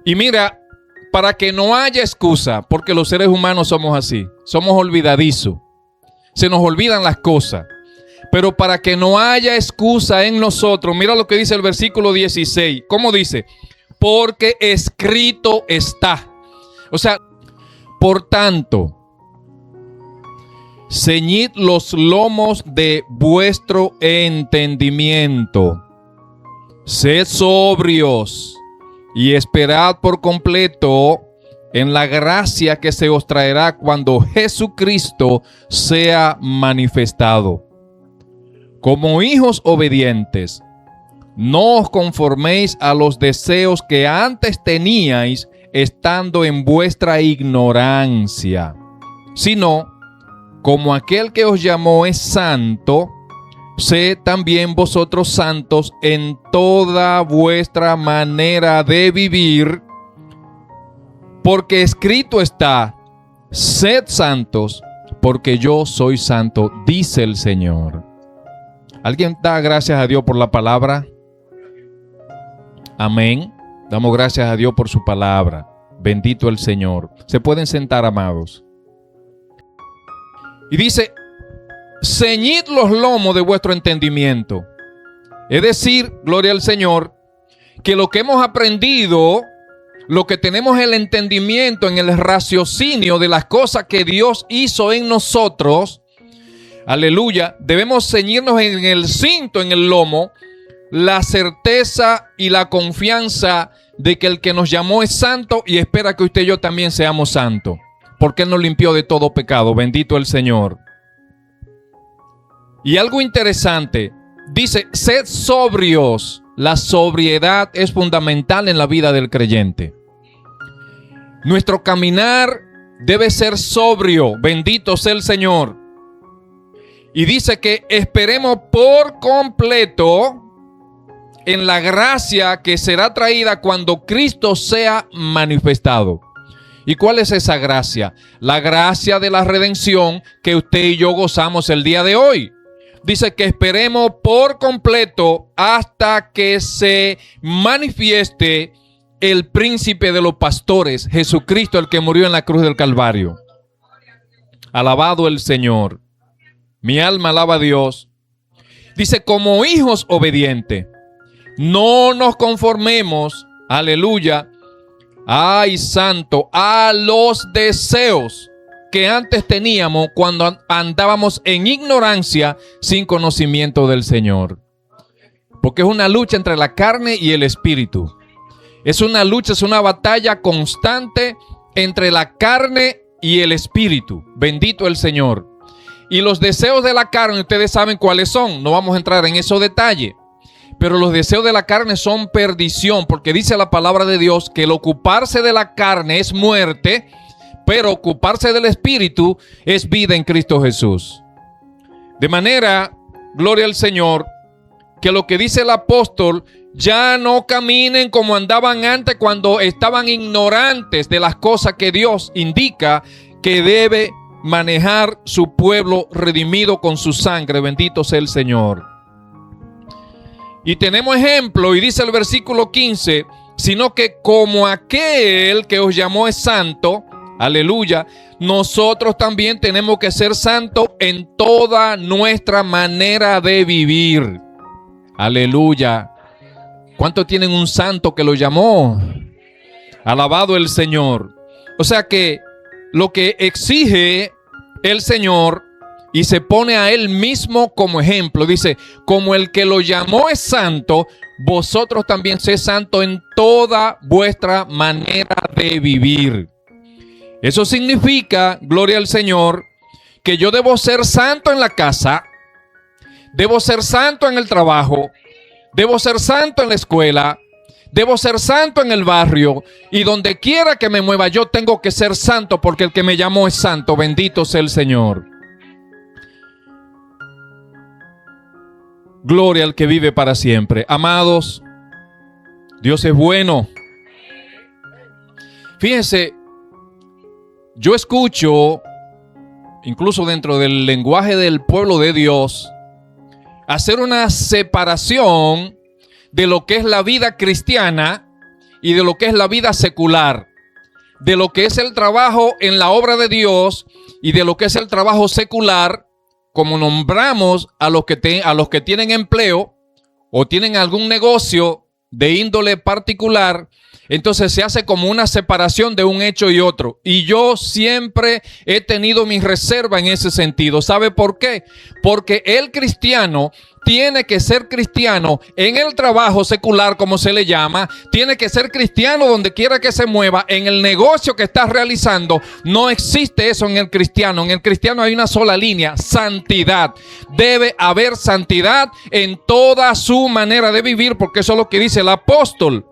Y mira, para que no haya excusa, porque los seres humanos somos así, somos olvidadizos, se nos olvidan las cosas. Pero para que no haya excusa en nosotros, mira lo que dice el versículo 16. ¿Cómo dice? Porque escrito está. O sea, por tanto, ceñid los lomos de vuestro entendimiento. Sed sobrios y esperad por completo en la gracia que se os traerá cuando Jesucristo sea manifestado. Como hijos obedientes, no os conforméis a los deseos que antes teníais estando en vuestra ignorancia, sino como aquel que os llamó es santo, sed también vosotros santos en toda vuestra manera de vivir, porque escrito está: sed santos, porque yo soy santo, dice el Señor. ¿Alguien da gracias a Dios por la palabra? Amén. Damos gracias a Dios por su palabra. Bendito el Señor. Se pueden sentar, amados. Y dice: ceñid los lomos de vuestro entendimiento. Es decir, gloria al Señor, que lo que hemos aprendido, lo que tenemos el entendimiento en el raciocinio de las cosas que Dios hizo en nosotros, aleluya, debemos ceñirnos en el cinto, en el lomo, la certeza y la confianza de que el que nos llamó es santo y espera que usted y yo también seamos santos, porque Él nos limpió de todo pecado. Bendito el Señor. Y algo interesante, dice: sed sobrios. La sobriedad es fundamental en la vida del creyente. Nuestro caminar debe ser sobrio. Bendito sea el Señor. Y dice que esperemos por completo en la gracia que será traída cuando Cristo sea manifestado. ¿Y cuál es esa gracia? La gracia de la redención que usted y yo gozamos el día de hoy. Dice que esperemos por completo hasta que se manifieste el príncipe de los pastores, Jesucristo, el que murió en la cruz del Calvario. Alabado el Señor. Mi alma alaba a Dios. Dice: como hijos obedientes, no nos conformemos, aleluya, ay santo, a los deseos que antes teníamos cuando andábamos en ignorancia sin conocimiento del Señor. Porque es una lucha entre la carne y el espíritu. Es una lucha, es una batalla constante entre la carne y el espíritu. Bendito el Señor. Y los deseos de la carne, ustedes saben cuáles son. No vamos a entrar en esos detalles. Pero los deseos de la carne son perdición, porque dice la palabra de Dios que el ocuparse de la carne es muerte, pero ocuparse del espíritu es vida en Cristo Jesús. De manera, gloria al Señor, que lo que dice el apóstol: ya no caminen como andaban antes cuando estaban ignorantes de las cosas que Dios indica que debe manejar su pueblo redimido con su sangre. Bendito sea el Señor. Y tenemos ejemplo, y dice el versículo 15, sino que como aquel que os llamó es santo, aleluya, nosotros también tenemos que ser santos en toda nuestra manera de vivir. Aleluya. ¿Cuántos tienen un santo que lo llamó? Alabado el Señor. O sea que lo que exige el Señor y se pone a Él mismo como ejemplo, dice: como el que lo llamó es santo, vosotros también sed santos en toda vuestra manera de vivir. Eso significa, gloria al Señor, que yo debo ser santo en la casa, debo ser santo en el trabajo, debo ser santo en la escuela, debo ser santo en el barrio, y donde quiera que me mueva yo tengo que ser santo, porque el que me llamó es santo. Bendito sea el Señor. Gloria al que vive para siempre. Amados, Dios es bueno. Fíjense, yo escucho, incluso dentro del lenguaje del pueblo de Dios, hacer una separación de lo que es la vida cristiana y de lo que es la vida secular, de lo que es el trabajo en la obra de Dios y de lo que es el trabajo secular, como nombramos a los que tienen empleo o tienen algún negocio de índole particular. Entonces se hace como una separación de un hecho y otro. Y yo siempre he tenido mi reserva en ese sentido. ¿Sabe por qué? Porque el cristiano tiene que ser cristiano en el trabajo secular, como se le llama. Tiene que ser cristiano donde quiera que se mueva. En el negocio que estás realizando, no existe eso en el cristiano. En el cristiano hay una sola línea: santidad. Debe haber santidad en toda su manera de vivir, porque eso es lo que dice el apóstol.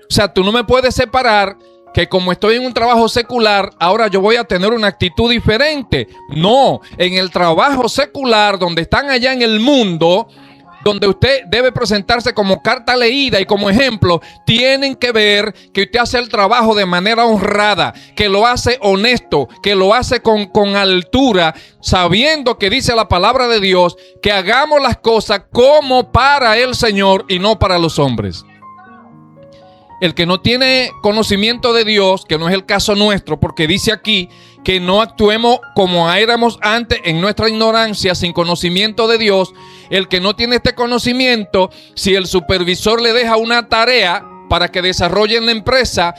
O sea, tú no me puedes separar que como estoy en un trabajo secular, ahora yo voy a tener una actitud diferente. No, en el trabajo secular, donde están allá en el mundo, donde usted debe presentarse como carta leída y como ejemplo, tienen que ver que usted hace el trabajo de manera honrada, que lo hace honesto, que lo hace con altura, sabiendo que dice la palabra de Dios, que hagamos las cosas como para el Señor y no para los hombres. El que no tiene conocimiento de Dios, que no es el caso nuestro, porque dice aquí que no actuemos como éramos antes en nuestra ignorancia, sin conocimiento de Dios. El que no tiene este conocimiento, si el supervisor le deja una tarea para que desarrolle en la empresa,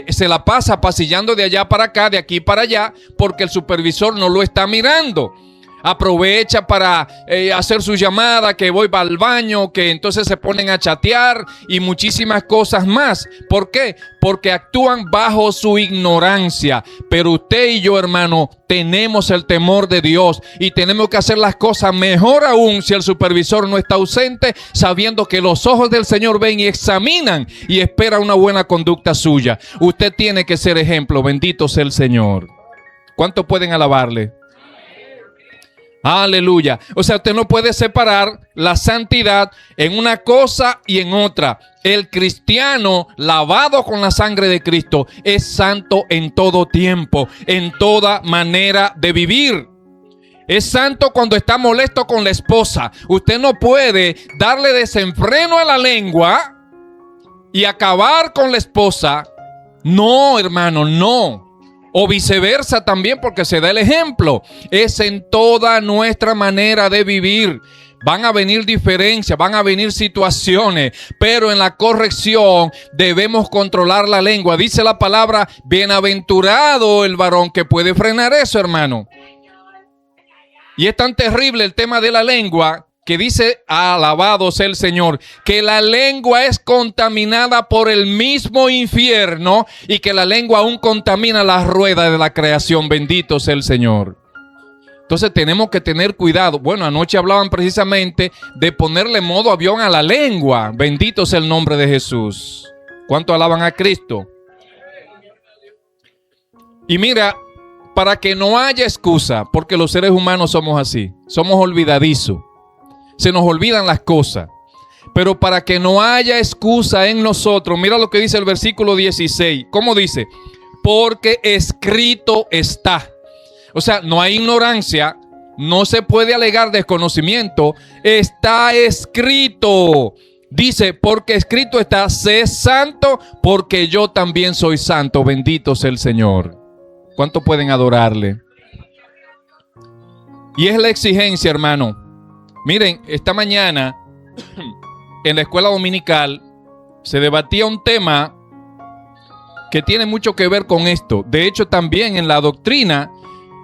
se la pasa pasillando de allá para acá, de aquí para allá, porque el supervisor no lo está mirando. Aprovecha para hacer su llamada, que voy para el baño, que entonces se ponen a chatear y muchísimas cosas más. ¿Por qué? Porque actúan bajo su ignorancia. Pero usted y yo, hermano, tenemos el temor de Dios y tenemos que hacer las cosas mejor aún si el supervisor no está ausente, sabiendo que los ojos del Señor ven y examinan y esperan una buena conducta suya. Usted tiene que ser ejemplo. Bendito sea el Señor. ¿Cuántos pueden alabarle? Aleluya. O sea, usted no puede separar la santidad en una cosa y en otra. El cristiano lavado con la sangre de Cristo es santo en todo tiempo, en toda manera de vivir. Es santo cuando está molesto con la esposa. Usted no puede darle desenfreno a la lengua y acabar con la esposa. No, hermano, no. O viceversa también, porque se da el ejemplo. Es en toda nuestra manera de vivir. Van a venir diferencias, van a venir situaciones, pero en la corrección debemos controlar la lengua. Dice la palabra: bienaventurado el varón que puede frenar eso, hermano. Y es tan terrible el tema de la lengua que dice, alabado sea el Señor, que la lengua es contaminada por el mismo infierno y que la lengua aún contamina la rueda de la creación. Bendito sea el Señor. Entonces tenemos que tener cuidado. Bueno, anoche hablaban precisamente de ponerle modo avión a la lengua. Bendito sea el nombre de Jesús. ¿Cuánto alaban a Cristo? Y mira, para que no haya excusa, porque los seres humanos somos así, somos olvidadizos. Se nos olvidan las cosas. Pero para que no haya excusa en nosotros, mira lo que dice el versículo 16. ¿Cómo dice? Porque escrito está. O sea, no hay ignorancia, no se puede alegar desconocimiento. Está escrito. Dice, porque escrito está: sé santo, porque yo también soy santo. Bendito sea el Señor. ¿Cuánto pueden adorarle? Y es la exigencia, hermano. Miren, esta mañana en la escuela dominical se debatía un tema que tiene mucho que ver con esto. De hecho, también en la doctrina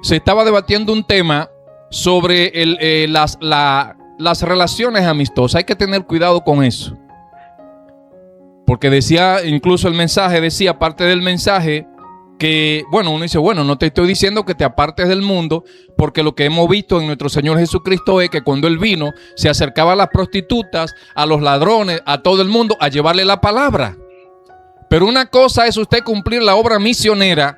se estaba debatiendo un tema sobre las relaciones amistosas. Hay que tener cuidado con eso. Porque decía, incluso el mensaje decía, parte del mensaje, que, bueno, uno dice, bueno, no te estoy diciendo que te apartes del mundo, porque lo que hemos visto en nuestro Señor Jesucristo es que cuando Él vino, se acercaba a las prostitutas, a los ladrones, a todo el mundo, a llevarle la palabra. Pero una cosa es usted cumplir la obra misionera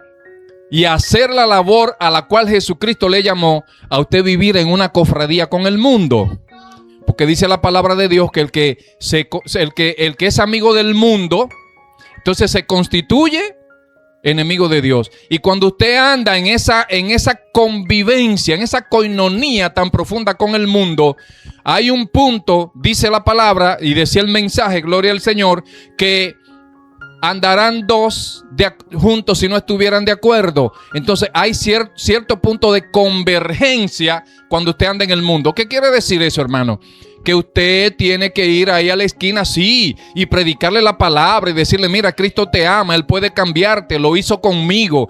y hacer la labor a la cual Jesucristo le llamó, a usted vivir en una cofradía con el mundo. Porque dice la palabra de Dios que el que es amigo del mundo, entonces se constituye enemigo de Dios. Y cuando usted anda en esa convivencia, en esa coinonía tan profunda con el mundo, hay un punto, dice la palabra y decía el mensaje, gloria al Señor, que andarán dos juntos si no estuvieran de acuerdo. Entonces hay cierto punto de convergencia cuando usted anda en el mundo. ¿Qué quiere decir eso, hermano? Que usted tiene que ir ahí a la esquina, sí, y predicarle la palabra y decirle, mira, Cristo te ama, Él puede cambiarte, lo hizo conmigo,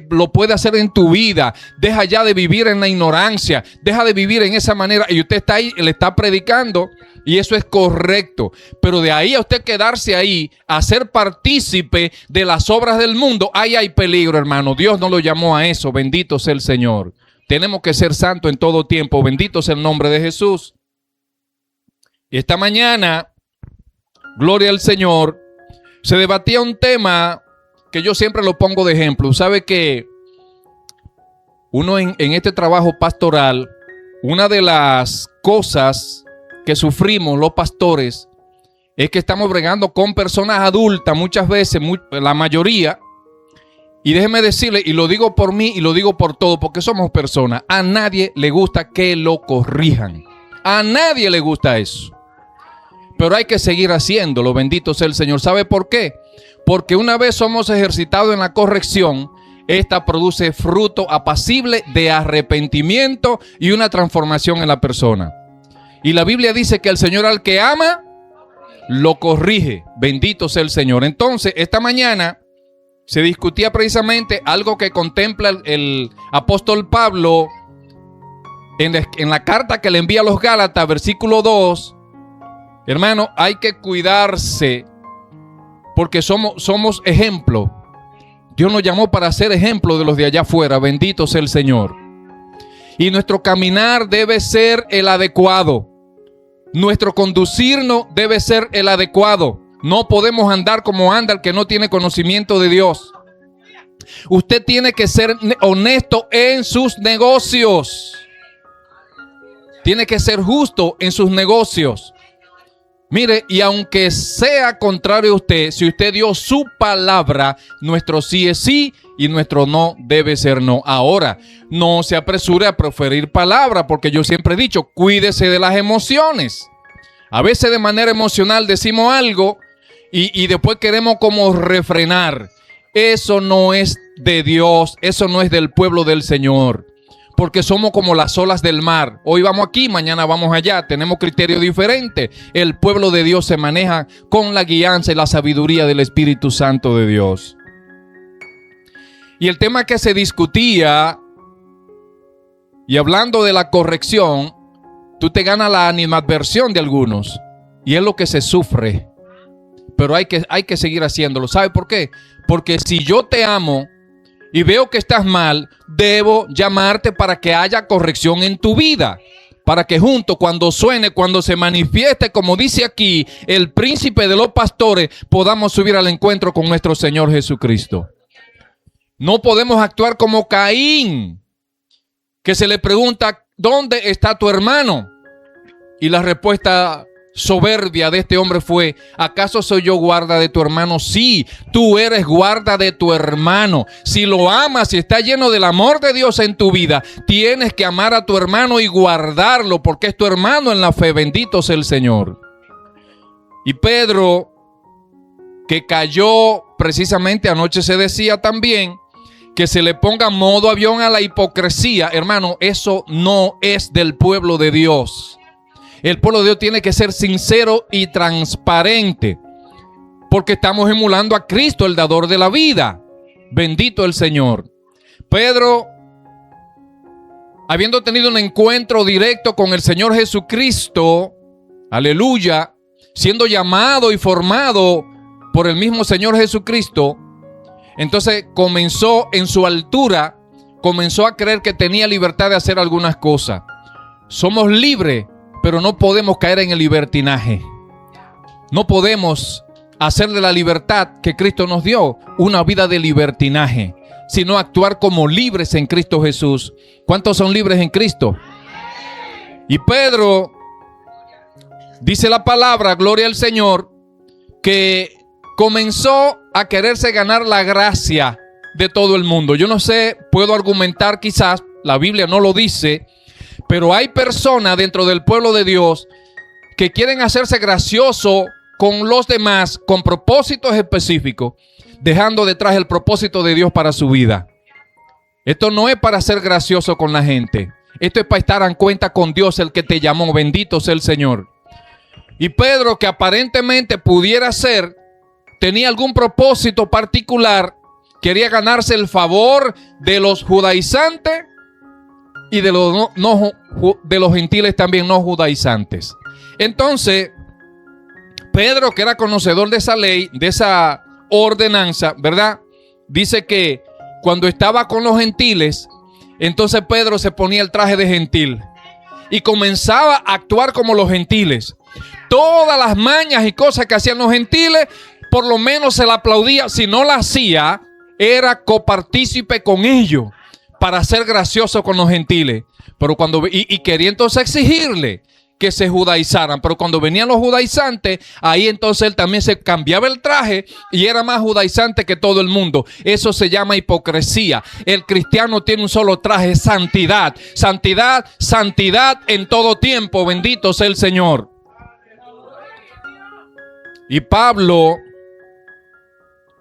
lo puede hacer en tu vida. Deja ya de vivir en la ignorancia, deja de vivir en esa manera. Y usted está ahí, le está predicando, y eso es correcto. Pero de ahí a usted quedarse ahí, a ser partícipe de las obras del mundo, ahí hay peligro, hermano. Dios no lo llamó a eso, bendito sea el Señor. Tenemos que ser santos en todo tiempo, bendito sea el nombre de Jesús. Y esta mañana, gloria al Señor, se debatía un tema que yo siempre lo pongo de ejemplo. ¿Sabe que uno en este trabajo pastoral, una de las cosas que sufrimos los pastores es que estamos bregando con personas adultas muchas veces, la mayoría, y déjeme decirle, y lo digo por mí y lo digo por todo, porque somos personas, a nadie le gusta que lo corrijan, a nadie le gusta eso. Pero hay que seguir haciéndolo, bendito sea el Señor. ¿Sabe por qué? Porque una vez somos ejercitados en la corrección, esta produce fruto apacible de arrepentimiento y una transformación en la persona. Y la Biblia dice que el Señor al que ama, lo corrige. Bendito sea el Señor. Entonces, esta mañana se discutía precisamente algo que contempla el apóstol Pablo en la carta que le envía a los Gálatas, versículo 2. Hermano, hay que cuidarse porque somos ejemplo. Dios nos llamó para ser ejemplo de los de allá afuera. Bendito sea el Señor. Y nuestro caminar debe ser el adecuado. Nuestro conducirnos debe ser el adecuado. No podemos andar como anda el que no tiene conocimiento de Dios. Usted tiene que ser honesto en sus negocios. Tiene que ser justo en sus negocios. Mire, y aunque sea contrario a usted, si usted dio su palabra, nuestro sí es sí y nuestro no debe ser no. Ahora, no se apresure a proferir palabra, porque yo siempre he dicho, cuídese de las emociones. A veces de manera emocional decimos algo y después queremos como refrenar. Eso no es de Dios, eso no es del pueblo del Señor. Porque somos como las olas del mar. Hoy vamos aquí, mañana vamos allá. Tenemos criterios diferentes. El pueblo de Dios se maneja con la guianza y la sabiduría del Espíritu Santo de Dios. Y el tema que se discutía, y hablando de la corrección, tú te ganas la animadversión de algunos. Y es lo que se sufre. Pero hay que seguir haciéndolo. ¿Sabe por qué? Porque si yo te amo y veo que estás mal, debo llamarte para que haya corrección en tu vida. Para que juntos, cuando suene, cuando se manifieste, como dice aquí, el príncipe de los pastores, podamos subir al encuentro con nuestro Señor Jesucristo. No podemos actuar como Caín, que se le pregunta, ¿dónde está tu hermano? Y la respuesta soberbia de este hombre fue, ¿acaso soy yo guarda de tu hermano? Sí, tú eres guarda de tu hermano. Si lo amas y está lleno del amor de Dios en tu vida, tienes que amar a tu hermano y guardarlo, porque es tu hermano en la fe. Bendito sea el Señor. Y Pedro, que cayó precisamente anoche, se decía también que se le ponga modo avión a la hipocresía. Hermano, eso no es del pueblo de Dios. El pueblo de Dios tiene que ser sincero y transparente, porque estamos emulando a Cristo, el dador de la vida. Bendito el Señor. Pedro, habiendo tenido un encuentro directo con el Señor Jesucristo, aleluya, siendo llamado y formado por el mismo Señor Jesucristo, entonces comenzó en su altura, comenzó a creer que tenía libertad de hacer algunas cosas. Somos libres, pero no podemos caer en el libertinaje. No podemos hacer de la libertad que Cristo nos dio una vida de libertinaje, sino actuar como libres en Cristo Jesús. ¿Cuántos son libres en Cristo? Y Pedro, dice la palabra, gloria al Señor, que comenzó a quererse ganar la gracia de todo el mundo. Yo no sé, puedo argumentar quizás, la Biblia no lo dice, pero hay personas dentro del pueblo de Dios que quieren hacerse gracioso con los demás con propósitos específicos, dejando detrás el propósito de Dios para su vida. Esto no es para ser gracioso con la gente. Esto es para estar en cuenta con Dios, el que te llamó. Bendito sea el Señor. Y Pedro, que aparentemente pudiera ser, tenía algún propósito particular, quería ganarse el favor de los judaizantes y de los gentiles también no judaizantes. Entonces, Pedro, que era conocedor de esa ley, de esa ordenanza, ¿verdad? Dice que cuando estaba con los gentiles, entonces Pedro se ponía el traje de gentil y comenzaba a actuar como los gentiles. Todas las mañas y cosas que hacían los gentiles, por lo menos se la aplaudía. Si no la hacía, era copartícipe con ellos para ser gracioso con los gentiles. Pero cuando quería entonces exigirle que se judaizaran, pero cuando venían los judaizantes, ahí entonces él también se cambiaba el traje y era más judaizante que todo el mundo. Eso se llama hipocresía. El cristiano tiene un solo traje: santidad, santidad, santidad en todo tiempo. Bendito sea el Señor. Y Pablo,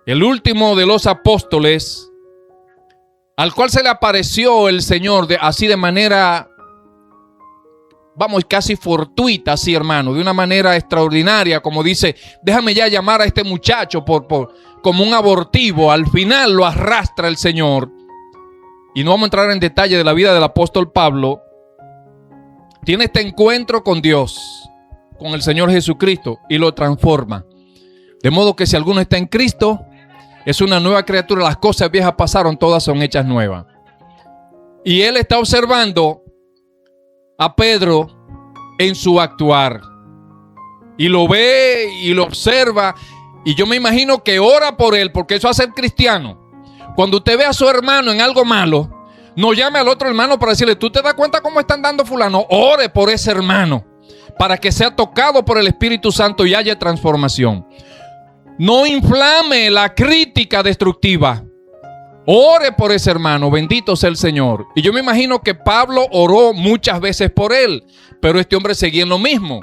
el último de los apóstoles, al cual se le apareció el Señor así de manera, vamos, casi fortuita, así, hermano, de una manera extraordinaria, como dice, déjame ya llamar a este muchacho como un abortivo. Al final lo arrastra el Señor. Y no vamos a entrar en detalle de la vida del apóstol Pablo. Tiene este encuentro con Dios, con el Señor Jesucristo, y lo transforma. De modo que si alguno está en Cristo, es una nueva criatura. Las cosas viejas pasaron, todas son hechas nuevas. Y él está observando a Pedro en su actuar, y lo ve y lo observa, y yo me imagino que ora por él, porque eso hace el cristiano. Cuando usted ve a su hermano en algo malo, no llame al otro hermano para decirle, ¿tú te das cuenta cómo están dando fulano? Ore por ese hermano para que sea tocado por el Espíritu Santo y haya transformación. No inflame la crítica destructiva. Ore por ese hermano, bendito sea el Señor. Y yo me imagino que Pablo oró muchas veces por él, pero este hombre seguía en lo mismo.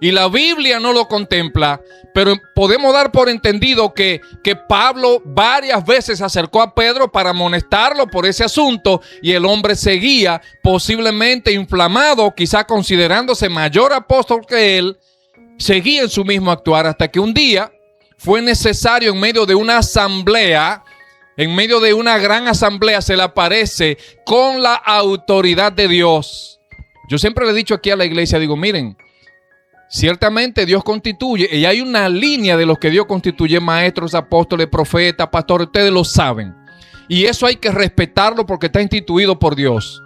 Y la Biblia no lo contempla, pero podemos dar por entendido que Pablo varias veces se acercó a Pedro para amonestarlo por ese asunto, y el hombre seguía posiblemente inflamado, quizá considerándose mayor apóstol que él, seguía en su mismo actuar, hasta que un día fue necesario, en medio de una asamblea, en medio de una gran asamblea, se le aparece con la autoridad de Dios. Yo siempre le he dicho aquí a la iglesia, digo, miren, ciertamente Dios constituye, y hay una línea de los que Dios constituye: maestros, apóstoles, profetas, pastores, ustedes lo saben. Y eso hay que respetarlo porque está instituido por Dios.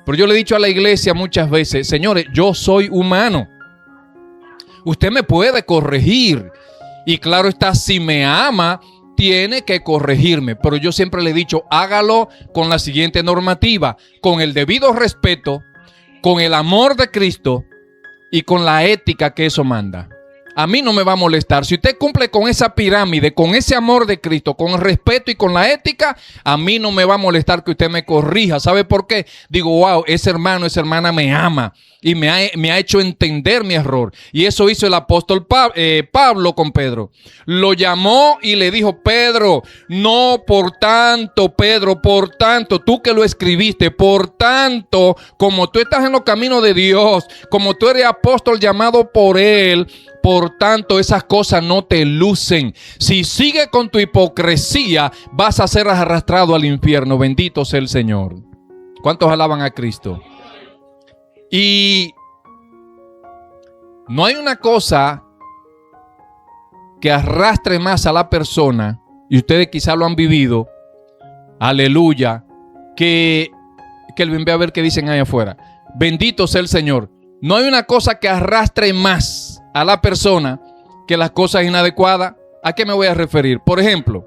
Pero yo le he dicho a la iglesia muchas veces, señores, yo soy humano. Usted me puede corregir. Y claro está, si me ama, tiene que corregirme. Pero yo siempre le he dicho, hágalo con la siguiente normativa: con el debido respeto, con el amor de Cristo y con la ética que eso manda. A mí no me va a molestar. Si usted cumple con esa pirámide, con ese amor de Cristo, con el respeto y con la ética, a mí no me va a molestar que usted me corrija. ¿Sabe por qué? Digo, wow, ese hermano, esa hermana me ama y me ha hecho entender mi error. Y eso hizo el apóstol Pablo con Pedro. Lo llamó y le dijo, Pedro, no por tanto, Pedro, por tanto, tú que lo escribiste, por tanto, como tú estás en los caminos de Dios, como tú eres apóstol llamado por él, por tanto, esas cosas no te lucen. Si sigues con tu hipocresía, vas a ser arrastrado al infierno. Bendito sea el Señor. ¿Cuántos alaban a Cristo? Y no hay una cosa que arrastre más a la persona, y ustedes quizá lo han vivido, aleluya, que ve a ver qué dicen ahí afuera. Bendito sea el Señor. No hay una cosa que arrastre más a la persona que las cosas inadecuadas. ¿A qué me voy a referir? Por ejemplo,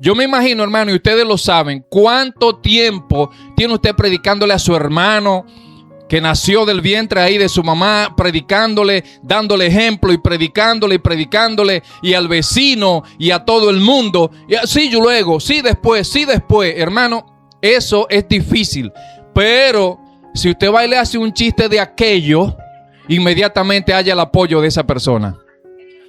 yo me imagino, hermano, y ustedes lo saben, cuánto tiempo tiene usted predicándole a su hermano que nació del vientre ahí de su mamá, predicándole, dándole ejemplo y predicándole, y al vecino y a todo el mundo. Y así yo luego, sí después, hermano, eso es difícil. Pero si usted va y le hace un chiste de aquello, inmediatamente haya el apoyo de esa persona.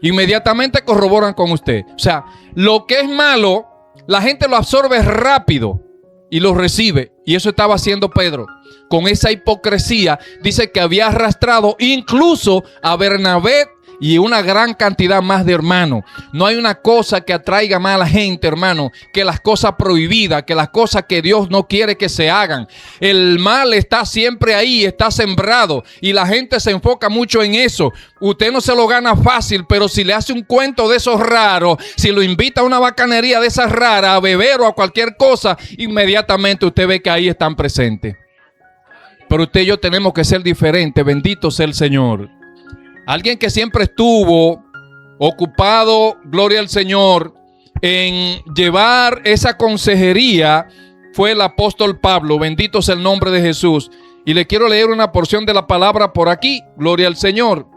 Inmediatamente corroboran con usted. O sea, lo que es malo, la gente lo absorbe rápido y lo recibe. Y eso estaba haciendo Pedro. Con esa hipocresía, dice que había arrastrado incluso a Bernabé y una gran cantidad más de hermanos. No hay una cosa que atraiga más a la gente, hermano, que las cosas prohibidas, que las cosas que Dios no quiere que se hagan. El mal está siempre ahí, está sembrado y la gente se enfoca mucho en eso. Usted no se lo gana fácil, pero si le hace un cuento de esos raros, si lo invita a una bacanería de esas raras, a beber o a cualquier cosa, inmediatamente usted ve que ahí están presentes. Pero usted y yo tenemos que ser diferentes. Bendito sea el Señor. Alguien que siempre estuvo ocupado, gloria al Señor, en llevar esa consejería fue el apóstol Pablo. Bendito sea el nombre de Jesús. Y le quiero leer una porción de la palabra por aquí. Gloria al Señor.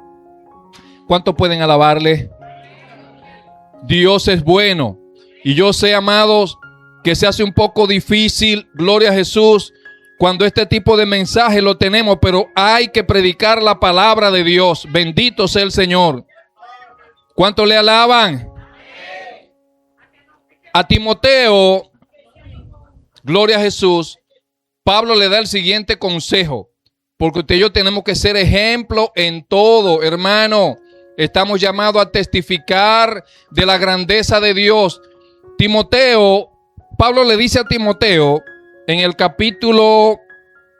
¿Cuántos pueden alabarle? Dios es bueno. Y yo sé, amados, que se hace un poco difícil, gloria a Jesús, cuando este tipo de mensaje lo tenemos, pero hay que predicar la palabra de Dios. Bendito sea el Señor. ¿Cuántos le alaban? A Timoteo, gloria a Jesús, Pablo le da el siguiente consejo, porque usted y yo tenemos que ser ejemplo en todo, hermano. Estamos llamados a testificar de la grandeza de Dios. Timoteo, Pablo le dice a Timoteo, en el capítulo,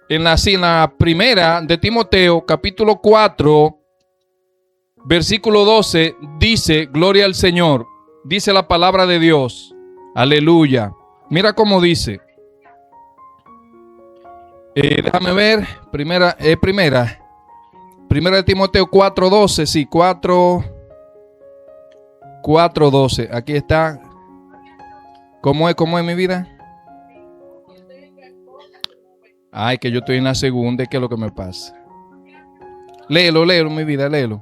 en la primera de Timoteo, capítulo 4, versículo 12, dice, gloria al Señor, dice la palabra de Dios, aleluya. Mira cómo dice. Déjame ver, primera de Timoteo 4:12, sí, 4:12, aquí está. ¿Cómo es mi vida? Ay, que yo estoy en la segunda, ¿qué es lo que me pasa? Léelo, mi vida, léelo.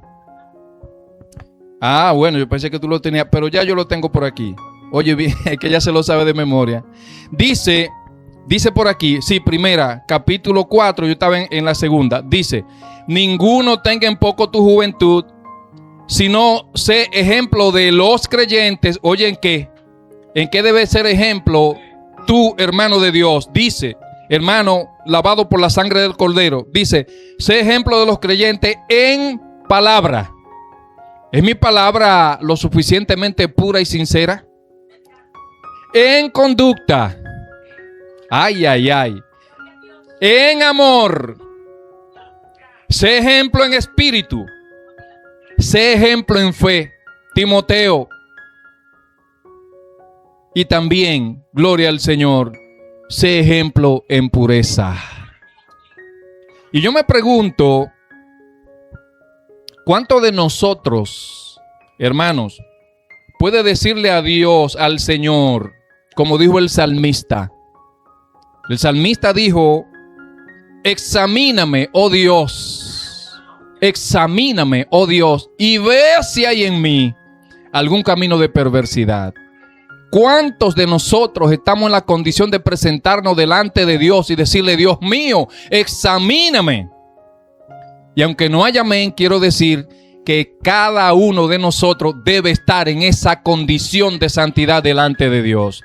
Ah, bueno, yo pensé que tú lo tenías, pero ya yo lo tengo por aquí. Oye, bien, es que ya se lo sabe de memoria. Dice por aquí, sí, primera, capítulo 4, yo estaba en la segunda. Dice, ninguno tenga en poco tu juventud, sino sé ejemplo de los creyentes. Oye, ¿en qué? ¿En qué debe ser ejemplo tú, hermano de Dios? Dice, hermano, lavado por la sangre del Cordero. Dice, sé ejemplo de los creyentes en palabra. ¿Es mi palabra lo suficientemente pura y sincera? En conducta. Ay. En amor. Sé ejemplo en espíritu. Sé ejemplo en fe. Timoteo. Y también, gloria al Señor, sé ejemplo en pureza. Y yo me pregunto, ¿cuántos de nosotros, hermanos, puede decirle a Dios, al Señor, como dijo el salmista? El salmista dijo, examíname, oh Dios, examíname, oh Dios, y ve si hay en mí algún camino de perversidad. ¿Cuántos de nosotros estamos en la condición de presentarnos delante de Dios y decirle, Dios mío, examíname? Y aunque no haya amén, quiero decir que cada uno de nosotros debe estar en esa condición de santidad delante de Dios.